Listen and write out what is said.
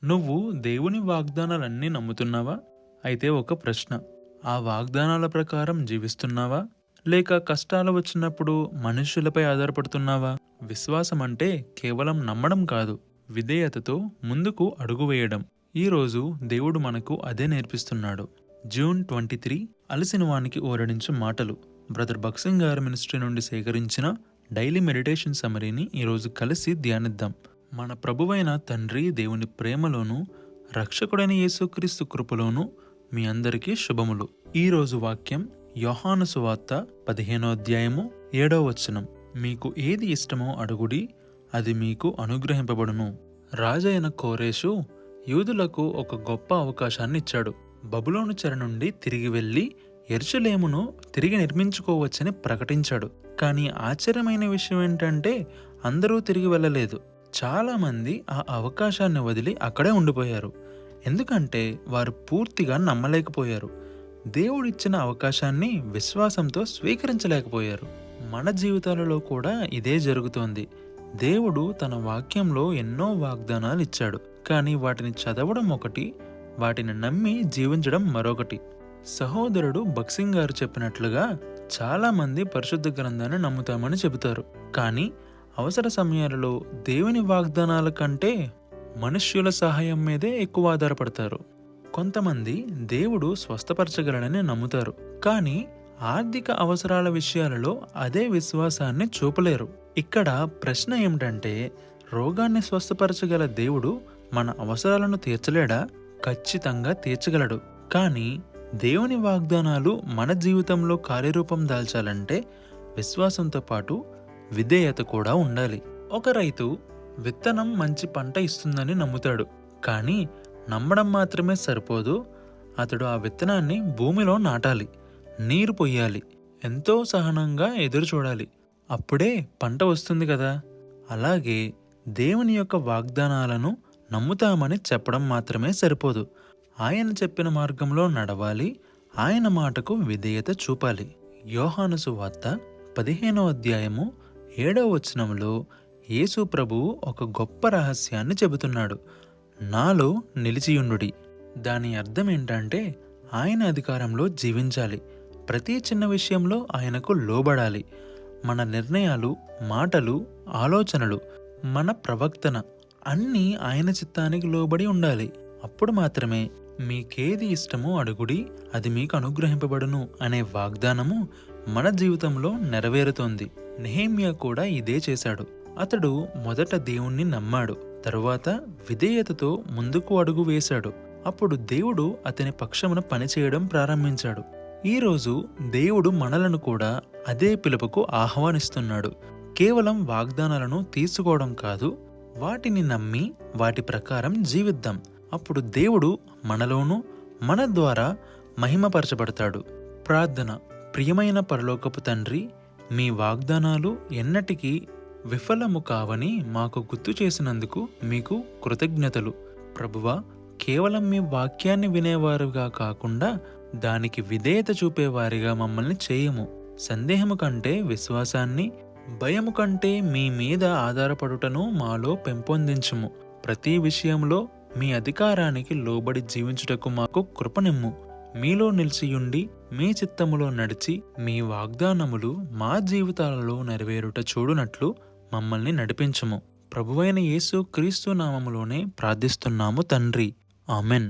నువ్వు దేవుని వాగ్దానాలన్నీ నమ్ముతున్నావా? అయితే ఒక ప్రశ్న. ఆ వాగ్దానాల ప్రకారం జీవిస్తున్నావా? లేక కష్టాలు వచ్చినప్పుడు మనుష్యులపై ఆధారపడుతున్నావా? విశ్వాసం అంటే కేవలం నమ్మడం కాదు, విధేయతతో ముందుకు అడుగు వేయడం. ఈరోజు దేవుడు మనకు అదే నేర్పిస్తున్నాడు. జూన్ 23 అలసిన వానికి ఓరడించు మాటలు. బ్రదర్ బక్సింగ్ గారి మినిస్ట్రీ నుండి సేకరించిన డైలీ మెడిటేషన్ సమరీని ఈరోజు కలిసి ధ్యానిద్దాం. మన ప్రభువైన తండ్రి దేవుని ప్రేమలోను రక్షకుడైన యేసుక్రీస్తు కృపలోను మీ అందరికీ శుభములు. ఈరోజు వాక్యం యోహాను సువార్త 15వ అధ్యాయము 7వ వచనం. మీకు ఏది ఇష్టమో అడుగుడి, అది మీకు అనుగ్రహింపబడును. రాజైన కోరేషు యూదులకు ఒక గొప్ప అవకాశాన్ని ఇచ్చాడు. బబులోను చెర నుండి తిరిగి వెళ్ళి యెరూషలేమును తిరిగి నిర్మించుకోవచ్చని ప్రకటించాడు. కానీ ఆశ్చర్యమైన విషయం ఏంటంటే అందరూ తిరిగి వెళ్ళలేదు. చాలామంది ఆ అవకాశాన్ని వదిలి అక్కడే ఉండిపోయారు. ఎందుకంటే వారు పూర్తిగా నమ్మలేకపోయారు. దేవుడిచ్చిన అవకాశాన్ని విశ్వాసంతో స్వీకరించలేకపోయారు. మన జీవితాలలో కూడా ఇదే జరుగుతోంది. దేవుడు తన వాక్యంలో ఎన్నో వాగ్దానాలు ఇచ్చాడు. కానీ వాటిని చదవడం ఒకటి, వాటిని నమ్మి జీవించడం మరొకటి. సహోదరుడు బక్సింగ్ గారు చెప్పినట్లుగా చాలామంది పరిశుద్ధ గ్రంథాన్ని నమ్ముతామని చెబుతారు. కానీ అవసర సమయాలలో దేవుని వాగ్దానాల కంటే మనుష్యుల సహాయం మీదే ఎక్కువ ఆధారపడతారు. కొంతమంది దేవుడు స్వస్థపరచగలడని నమ్ముతారు, కానీ ఆర్థిక అవసరాల విషయాలలో అదే విశ్వాసాన్ని చూపలేరు. ఇక్కడ ప్రశ్న ఏమిటంటే, రోగాన్ని స్వస్థపరచగల దేవుడు మన అవసరాలను తీర్చలేడా? ఖచ్చితంగా తీర్చగలడు. కానీ దేవుని వాగ్దానాలు మన జీవితంలో కార్యరూపం దాల్చాలంటే విశ్వాసంతో పాటు విధేయత కూడా ఉండాలి. ఒక రైతు విత్తనం మంచి పంట ఇస్తుందని నమ్ముతాడు, కానీ నమ్మడం మాత్రమే సరిపోదు. అతడు ఆ విత్తనాన్ని భూమిలో నాటాలి, నీరు పొయ్యాలి, ఎంతో సహనంగా ఎదురు చూడాలి. అప్పుడే పంట వస్తుంది కదా. అలాగే దేవుని యొక్క వాగ్దానాలను నమ్ముతామని చెప్పడం మాత్రమే సరిపోదు. ఆయన చెప్పిన మార్గంలో నడవాలి, ఆయన మాటకు విధేయత చూపాలి. యోహాను సువార్త 15వ అధ్యాయము 7వ వచనంలో యేసు ప్రభువు ఒక గొప్ప రహస్యాన్ని చెబుతున్నాడు. నాలో నిలిచియుండుడి. దాని అర్థం ఏంటంటే ఆయన అధికారంలో జీవించాలి. ప్రతి చిన్న విషయంలో ఆయనకు లోబడాలి. మన నిర్ణయాలు, మాటలు, ఆలోచనలు, మన ప్రవర్తన అన్నీ ఆయన చిత్తానికి లోబడి ఉండాలి. అప్పుడు మాత్రమే మీకేది ఇష్టమో అడుగుడి, అది మీకు అనుగ్రహింపబడును అనే వాగ్దానము మన జీవితంలో నెరవేరుతోంది. నెహెమ్యా కూడా ఇదే చేశాడు. అతడు మొదట దేవుణ్ణి నమ్మాడు, తరువాత విధేయతతో ముందుకు అడుగు వేశాడు. అప్పుడు దేవుడు అతని పక్షమున పనిచేయడం ప్రారంభించాడు. ఈరోజు దేవుడు మనలను కూడా అదే పిలుపుకు ఆహ్వానిస్తున్నాడు. కేవలం వాగ్దానాలను తీసుకోవడం కాదు, వాటిని నమ్మి వాటి ప్రకారం జీవిద్దాం. అప్పుడు దేవుడు మనలోనూ మన ద్వారా మహిమపరచబడతాడు. ప్రార్థన. ప్రియమైన పరలోకపు తండ్రి, మీ వాగ్దానాలు ఎన్నటికీ విఫలము కావని మాకు గుర్తు చేసినందుకు మీకు కృతజ్ఞతలు. ప్రభువా, కేవలం మీ వాక్యాన్ని వినేవారుగా కాకుండా దానికి విధేయత చూపేవారిగా మమ్మల్ని చేయము. సందేహము కంటే విశ్వాసాన్ని, భయము కంటే మీ మీద ఆధారపడుటను మాలో పెంపొందించుము. ప్రతి విషయంలో మీ అధికారానికి లోబడి జీవించుటకు మాకు కృపనిమ్ము. మీలో నిలిచియుండి మీ చిత్తములో నడిచి మీ వాగ్దానములు మా జీవితాలలో నెరవేరుట చూడునట్లు మమ్మల్ని నడిపించుము. ప్రభువైన యేసు క్రీస్తు నామములోనే ప్రార్థిస్తున్నాము తండ్రి. ఆమెన్.